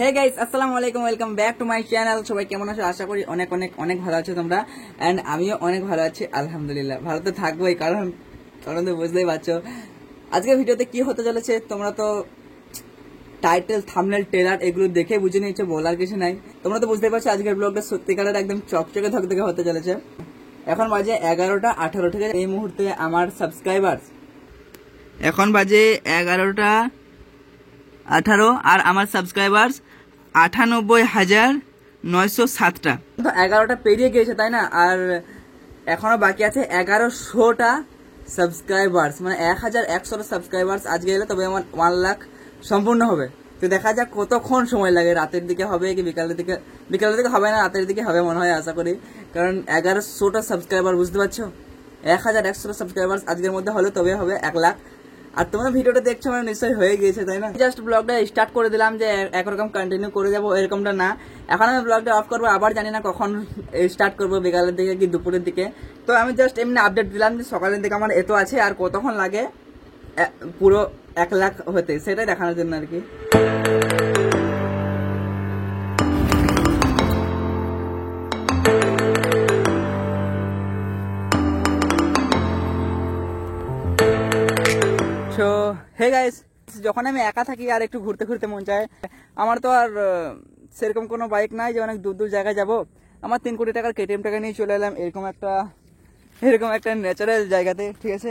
Hey guys, আসসালামু আলাইকুম, welcome back to my channel. সবাই কেমন আছো? আশা করি অনেক অনেক অনেক ভালো আছো তোমরা। অ্যান্ড আমিও অনেক ভালো আছি, আলহামদুলিল্লাহ। ভালো তো থাকবোই, কারণ কারণ তো বুঝতেই পারছো আজকের ভিডিওতে কি হতে চলেছে। তোমরা তো টাইটেল, থাম্বনেল, ট্রেলার এগুলো দেখে বুঝে নিয়েছো, বলার কিছু নাই। তোমরা তো বুঝতেই পারছো আজকের ব্লগটা সত্যিকারের একদম চকচকে ধকধকে হতে চলেছে। এখন বাজে 11টা 18, ঠিক আছে? এই মুহূর্তে আমার সাবস্ক্রাইবার এখন বাজে 11টা 18 আর আমার সাবস্ক্রাইবার 98,907টা। তো 11টা পেরিয়ে গিয়েছে, তাই না? আর এখনো বাকি আছে 1100টা সাবস্ক্রাইবার্স, মানে 1100টা সাবস্ক্রাইবার্স আজকে এলে তবে আমার 1 লাখ সম্পূর্ণ হবে। তো দেখা যাক কতক্ষণ সময় লাগে, রাতের দিকে হবে কি বিকালের দিকে। বিকালের দিকে হবে না, রাতের দিকে হবে মনে হয়, আশা করি। কারণ 1100টা সাবস্ক্রাইবার, বুঝতে পারছো? 1100টা সাবস্ক্রাইবার্স আজকের মধ্যে হলে তবে হবে 1 লাখ। আর তোমরা ভিডিওটা দেখছো মানে নিশ্চয়ই হয়ে গিয়েছে, তাই না? জাস্ট ব্লগটা স্টার্ট করে দিলাম যে একরকম কন্টিনিউ করে যাবো, এরকমটা না। এখন আমি ব্লগটা অফ করবো, আবার জানি না কখন স্টার্ট করবো, বিকালের দিকে কি দুপুরের দিকে। তো আমি জাস্ট এমনি আপডেট দিলাম যে সকালের দিকে আমার এত আছে আর কতক্ষণ লাগে পুরো 1 লাখ হতে, সেটাই দেখানোর জন্য আর কি। সো হে গাইস, যখন আমি একা থাকি আর একটু ঘুরতে ঘুরতে মন চায়, আমার তো আর সেরকম কোনো বাইক নাই যে অনেক দূর দূর জায়গায় যাব। আমার 3 কোটি টাকার কেটিএম টাকা নিয়ে চলে এলাম এরকম একটা ন্যাচারাল জায়গাতে, ঠিক আছে?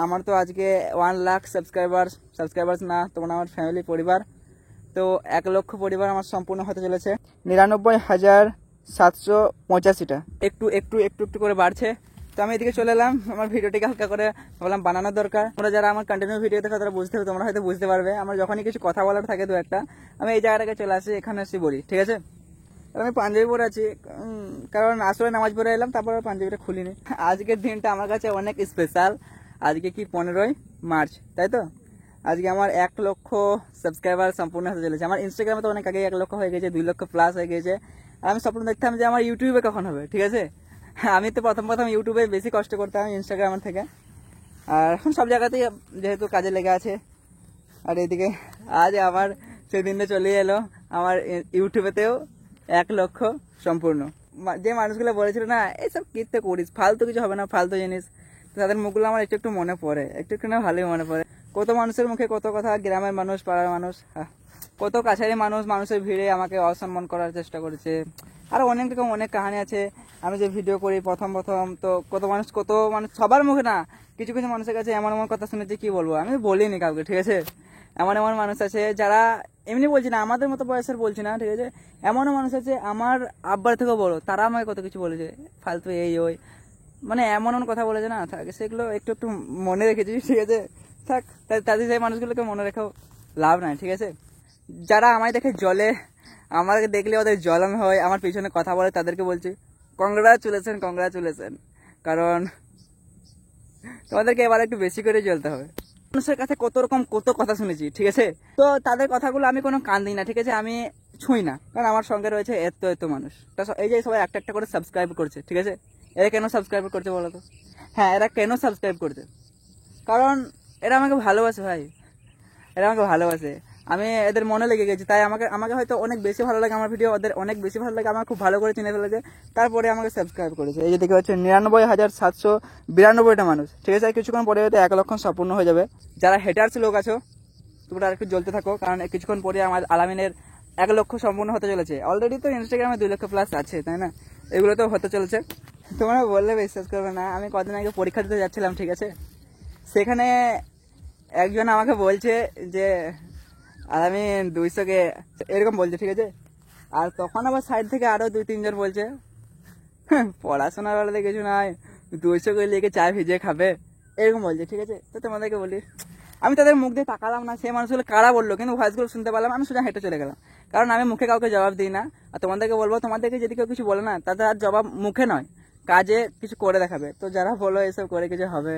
আমার তো আজকে 1 লাখ সাবস্ক্রাইবার্স না, তোমার আমার ফ্যামিলি পরিবার। তো 1 লক্ষ পরিবার আমার সম্পূর্ণ হতে চলেছে। 99,785টা, একটু একটু একটু একটু করে বাড়ছে। তো আমি এদিকে চলে এলাম, আমার ভিডিওটিকে হালকা করে ভাবলাম বানানোর দরকার। তোমরা যারা আমার কন্টিনিউ ভিডিও দেখো তারা বুঝতে হবে, তোমরা হয়তো বুঝতে পারবে। আমার যখনই কিছু কথা বলার থাকে দু একটা, আমি এই জায়গাটাকে চলে আসি, এখানে আসি বলি, ঠিক আছে? আমি পাঞ্জাবি পরে আছি, কারণ আসলে নামাজ পড়ে এলাম, তারপর পাঞ্জাবিটা খুলিনি। আজকের দিনটা আমার কাছে অনেক স্পেশাল। আজকে কি 15ই মার্চ, তাই তো? আজকে আমার 1 লক্ষ সাবস্ক্রাইবার সম্পূর্ণ হতে চলেছে। আমার ইনস্টাগ্রামে তো অনেক আগে 1 লক্ষ হয়ে গেছে, 2 লক্ষ প্লাস হয়ে গেছে। আর আমি স্বপ্ন দেখতাম যে আমার ইউটিউবে কখন হবে, ঠিক আছে? আমি তো প্রথম ইউটিউবে বেশি কষ্ট করতাম ইনস্টাগ্রামের থেকে। আর এখন সব জায়গাতেই যেহেতু কাজে লেগে আছে। আর এদিকে আজ আমার সেই দিনটা চলে এলো, আমার ইউটিউবেতেও 1 লক্ষ সম্পূর্ণ। যে মানুষগুলো বলেছিল না এইসব কিনতে করিস, ফালতু কিছু হবে না, ফালতু জিনিস, তাদের মুখগুলো আমার একটু একটু মনে পড়ে, একটু একটু না ভালোই মনে পড়ে। কত মানুষের মুখে কত কথা, গ্রামের মানুষ, পাড়ার মানুষ, কত কাছারি মানুষ মানুষের ভিড়ে আমাকে অসম্মান করার চেষ্টা করেছে। আরো অনেক রকম অনেক কাহিনী আছে। আমি যে ভিডিও করি প্রথম তো কত মানুষ সবার মুখে না, কিছু কিছু মানুষের কাছে এমন এমন কথা শুনেছি কি বলবো, আমি বলিনি কাউকে, ঠিক আছে? এমন এমন মানুষ আছে যারা, এমনি বলছি না আমাদের মতো বয়সের বলছি না, ঠিক আছে? এমনও মানুষ আছে আমার আব্বার থেকেও বড়, তারা আমাকে কত কিছু বলেছে, ফালতু এই ওই, মানে এমন এমন কথা বলেছে না, থাকে সেগুলো একটু একটু মনে রেখেছি, ঠিক আছে? থাক, তাদের সেই মানুষগুলোকে মনে রেখেও লাভ নাই, ঠিক আছে? যারা আমায় দেখে জলে, আমাকে দেখলে ওদের জ্বলন হয়, আমার পিছনে কথা বলে, তাদেরকে বলছি কংগ্রাচুলেশন, কারণ তোমাদেরকে এবার একটু বেশি করে জ্বলতে হবে। মানুষের কাছে কত রকম কত কথা শুনেছি, ঠিক আছে? তো তাদের কথাগুলো আমি কোনো কান দিই না, ঠিক আছে? আমি ছুঁই না, কারণ আমার সঙ্গে রয়েছে এত এত মানুষ। এই যে সবাই একটা একটা করে সাবস্ক্রাইব করছে, ঠিক আছে? এরা কেন সাবস্ক্রাইব করছে বলো তো? হ্যাঁ, এরা কেন সাবস্ক্রাইব করছে? কারণ এরা আমাকে ভালোবাসে ভাই, এরা আমাকে ভালোবাসে। আমি এদের মনে লেগে গেছি, তাই আমাকে হয়তো অনেক বেশি ভালো লাগে আমার ভিডিও, ওদের অনেক বেশি ভালো লাগে, আমার খুব ভালো করে চিনে ফেলেছে, তারপরে আমাকে সাবস্ক্রাইব করেছে। এই যে দেখতে পাচ্ছি 99,792টা মানুষ, ঠিক আছে? কিছুক্ষণ পরে হয়তো 1 লক্ষ সম্পূর্ণ হয়ে যাবে। যারা হেটার্স লোক আছো তোমরা আর একটু জ্বলতে থাকো, কারণ কিছুক্ষণ পরে আমার আলামিনের 1 লক্ষ সম্পূর্ণ হতে চলেছে। অলরেডি তো ইনস্টাগ্রামে 2 লক্ষ প্লাস আছে, তাই না? এগুলো তো হতে চলেছে। তোমরা বললে বিশ্বাস করবে না, আমি কদিন আগে পরীক্ষা দিতে যাচ্ছিলাম, ঠিক আছে? সেখানে একজন আমাকে বলছে যে আমি 200কে এরকম বলছে, ঠিক আছে? আর তখন আবার সাইড থেকে আরো 2-3 জন বলছে পড়াশোনার বেলাতে কিছু নাই, 200 করে লিখে চা ভিজিয়ে খাবে, এরকম বলছে, ঠিক আছে? তো তোমাদেরকে বলি, আমি তাদের মুখ দিয়ে তাকালাম না, সেই মানুষগুলো কারা বললো, কিন্তু ভয়েসগুলো শুনতে পেলাম, আমি সোজা হেঁটে চলে গেলাম। কারণ আমি মুখে কাউকে জবাব দিই না। আর তোমাদেরকে বলবো, তোমাদেরকে যদি কেউ কিছু বলে না, তাদের আর জবাব মুখে নয়, কাজে কিছু করে দেখাবে। তো যারা বলো এসব করে কিছু হবে,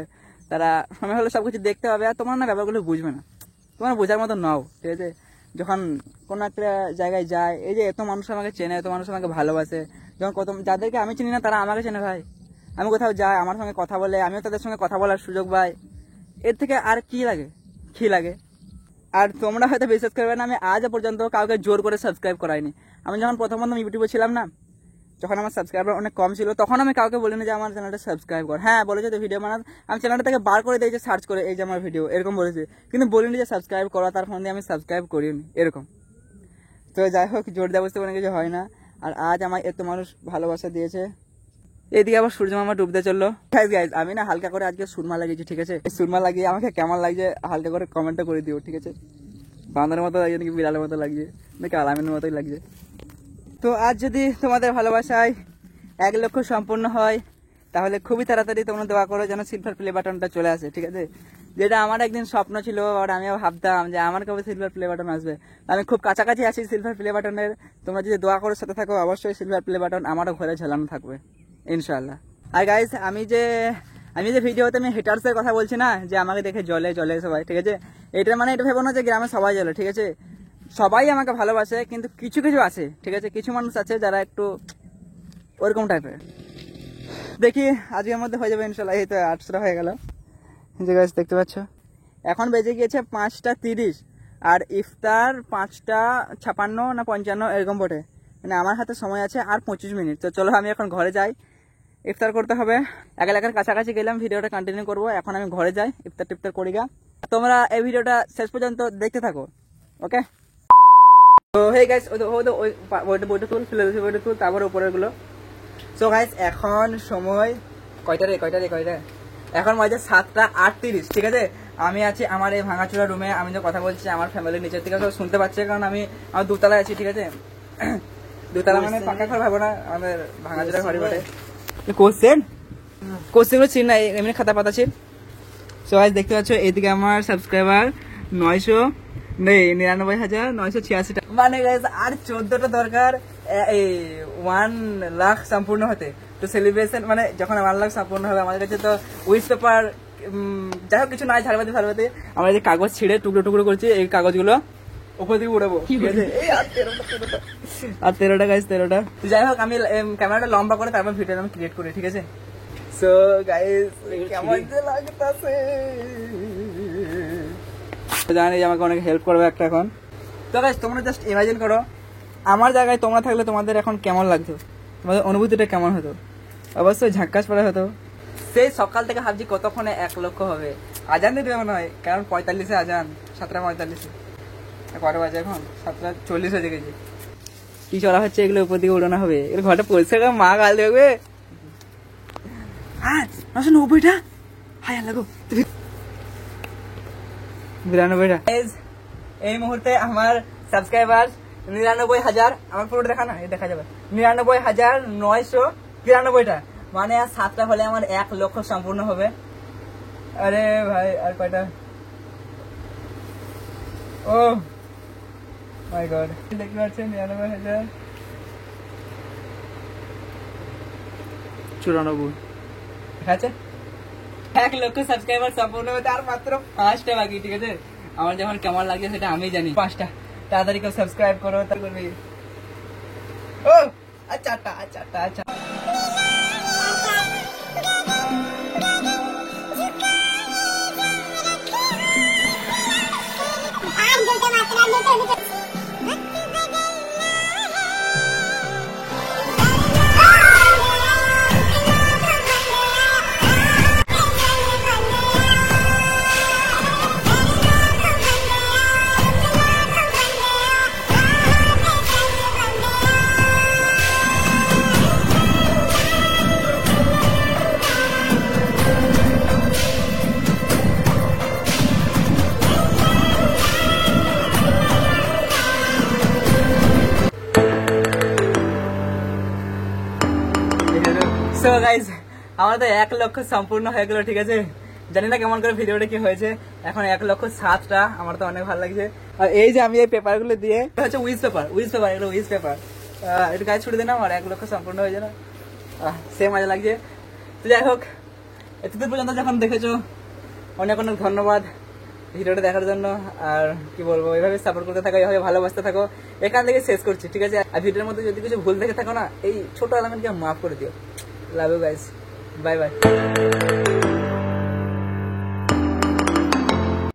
তারা সময় হলে সবকিছু দেখতে হবে। আর তোমার না ব্যাপারগুলো বুঝবে না, তোমার বোঝার মতো নাও, ঠিক আছে? যখন কোনো একটা জায়গায় যায়, এই যে এত মানুষ আমাকে চেনে, এত মানুষ আমাকে ভালোবাসে, যখন যাদেরকে আমি চিনি না তারা আমাকে চেনে ভাই, আমি কোথাও যাই আমার সঙ্গে কথা বলে, আমিও তাদের সঙ্গে কথা বলার সুযোগ পাই, এর থেকে আর কি লাগে? আর তোমরা হয়তো বিশ্বাস করবে না, আমি আজ পর্যন্ত কাউকে জোর করে সাবস্ক্রাইব করাইনি। আমি যখন প্রথম ইউটিউবে ছিলাম না, যখন আমার সাবস্ক্রাইবার অনেক কম ছিল, তখন আমি কাউকে বলিনি যে আমার চ্যানেলটা সাবস্ক্রাইব কর। হ্যাঁ বলেছে তো ভিডিও বানাতে, আমি চ্যানেলটা থেকে বার করে দিয়েছি সার্চ করে, এই যে আমার ভিডিও এরকম বলেছে, কিন্তু বলিনি যে সাবস্ক্রাইব করা, তার ফোন দিয়ে আমি সাবস্ক্রাইব করিনি এরকম। তো যাই হোক, জোর দেওয়া কোনো কিছু হয় না। আর আজ আমার এত মানুষ ভালোবাসা দিয়েছে। এদিকে আবার সূর্য মামা ডুবতে চললো। গাইজ আমি না হালকা করে আজকে সুরমা লাগিয়েছি, ঠিক আছে? এই সুরমা লাগিয়ে আমাকে কেমন লাগছে হালকা করে কমেন্টটা করে দিও, ঠিক আছে? বাঁদরের মতো লাগছে নাকি বিড়ালের মতো লাগছে নাকি আলামিনের মতোই লাগছে। তো আজ যদি তোমাদের ভালোবাসায় 1 লক্ষ সম্পূর্ণ হয়, তাহলে খুবই তাড়াতাড়ি তোমরা দোয়া করো যেন সিলভার প্লে বাটনটা চলে আসে, ঠিক আছে? যেটা আমার একদিন স্বপ্ন ছিল, আর আমিও ভাবতাম যে আমার কবে সিলভার প্লে বাটন আসবে। আমি খুব কাছাকাছি আছি সিলভার প্লে বাটনের। তোমরা যদি দোয়া করে সাথে থাকো, অবশ্যই সিলভার প্লে বাটন আমারও ঘরে ঝালানো থাকবে ইনশাআল্লাহ। আর গাইস, আমি যে ভিডিওতে আমি হেটার্সের কথা বলছি না, যে আমাকে দেখে জলে সবাই, ঠিক আছে? এটা মানে এটা ভেবো না যে গ্রামে সবাই জ্বলে, ঠিক আছে? সবাই আমাকে ভালোবাসে, কিন্তু কিছু আছে, ঠিক আছে? কিছু মানুষ আছে যারা একটু ওরকম টাইপের। দেখি আজকের মধ্যে হয়ে যাবে ইনশাল্লাহ। এই তো 800 হয়ে গেল, যে গাইস দেখতে পাচ্ছ। এখন বেজে গিয়েছে 5:30, আর ইফতার 5:56 না 55 এরকম বটে। মানে আমার হাতে সময় আছে আর 25 মিনিট। তো চলো আমি এখন ঘরে যাই, ইফতার করতে হবে। এলাকার কাছাকাছি গেলাম, ভিডিওটা কন্টিনিউ করবো। এখন আমি ঘরে যাই, ইফতার করি গা। তোমরা এই ভিডিওটা শেষ পর্যন্ত দেখতে থাকো, ওকে? তো হে গাইস, বইটা তুল, ফিলোসফি বইটা তুল, তারপরে উপরের গুলো। সো গাইস, এখন সময় কয়টা রে? এখন বাজে 7:38, ঠিক আছে? আমি আছি আমার এই ভাঙাচোরা রুমে। আমি যে কথা বলছি, আমার ফ্যামিলির নিচের থেকে শুনতে পাচ্ছে, কারণ আমি আমার দুতলায় আছি, ঠিক আছে? দুতলা মানে পাকা ঘর ভাবো না, আমাদের ভাঙাচোরা ঘরে বটে। কোশ্চেন গুলো ছিল না, এমনি খাতা পাতা ছিল। সো গাইস দেখতে পাচ্ছ, এইদিকে আমার সাবস্ক্রাইবার 99,986 টাকা। মানে গাইস আর 14টা দরকার 1 লাখ সম্পূর্ণ হতে। তো সেলিব্রেশন মানে যখন 1 লাখ সম্পূর্ণ হবে, আমাদের কাছে তো উইশ পেপার যাই হোক কিছু নাই, ঝাড়বাতি আমরা যে কাগজ ছিঁড়ে টুকরো করছি, এই কাগজগুলো উপর দিকে উড়াবো, ঠিক আছে? আর 13টা গাইস, 13টা। যাই হোক, আমি ক্যামেরাটা লম্বা করে তারপর ভিডিওটা আমি ক্রিয়েট করি, ঠিক আছে? সো গাইস কেমন যে লাগতাছে, জানি যে আমাকে অনেক হেল্প করবে একটা এখন। তো গাইস তোমরা জাস্ট ইমাজিন করো, আমার জায়গায় তোমরা থাকলে তোমাদের এখন কেমন লাগতো, তোমাদের অনুভূতিটা কেমন হতো? অবশ্যই ঝাক্কাস পড়া হতো। সেই সকাল থেকে ভাবছি কতক্ষণে 1 লক্ষ হবে। আজান দিতে মনে হয়, কারণ 45-এ আজান, 7:45। কটা বাজে এখন? 7:40 হয়ে গেছে। কি চলা হচ্ছে এগুলো? উপর দিকে উড়ানো হবে, এর ঘরটা পরিষ্কার করে মা গাল দেখবে। হ্যাঁ 990টা, হাই লাগো 92টা। এই মুহূর্তে আমার সাবস্ক্রাইবার 99,000। আমার পুরোটা দেখা না, দেখা যাবে 99,993টা। মানে আর 7টা হলে আমার 1 লক্ষ সম্পূর্ণ হবে। আরে ভাই আর কয়টা? ও মাই গড, দেখতে পাচ্ছেন 99,094 ঠিক আছে? 1 লক্ষ সাবস্ক্রাইবার সম্পূর্ণ হতে আর মাত্র 5টা বাকি, ঠিক আছে? আমার যখন কেমন লাগে সেটা আমি জানি। 5টা তাড়াতাড়ি কেউ সাবস্ক্রাইব করো, তা করবি। ও আচ্ছা আচ্ছা। সো গাইস আমার তো 1 লক্ষ সম্পূর্ণ হয়ে গেল, ঠিক আছে? জানি না কেমন করে ভিডিওটা কি হয়েছে। এখন 1,07,000, আমার তো অনেক ভালো লাগছে। আর এই যে আমি এই পেপারগুলো দিয়ে, হচ্ছে উইজ পেপার, এগুলো উইজ পেপার, একটু গায়ে ছুটে দিলাম আর 1 লক্ষ সম্পূর্ণ হয়ে যায় না, সে মজা লাগছে। তো যাই হোক, এতদূর পর্যন্ত যখন দেখেছো অনেক ধন্যবাদ ভিডিওটা দেখার জন্য। আর কি বলবো, এইভাবে সাপোর্ট করতে থাকো, এইভাবে ভালোবাসতে থাকো। এখান থেকে শেষ করছি, ঠিক আছে? আর ভিডিওর মধ্যে যদি কিছু ভুল দেখে থাকো না, এই ছোট এলিমেন্টকে মাফ করে দিও। Love you guys, bye by.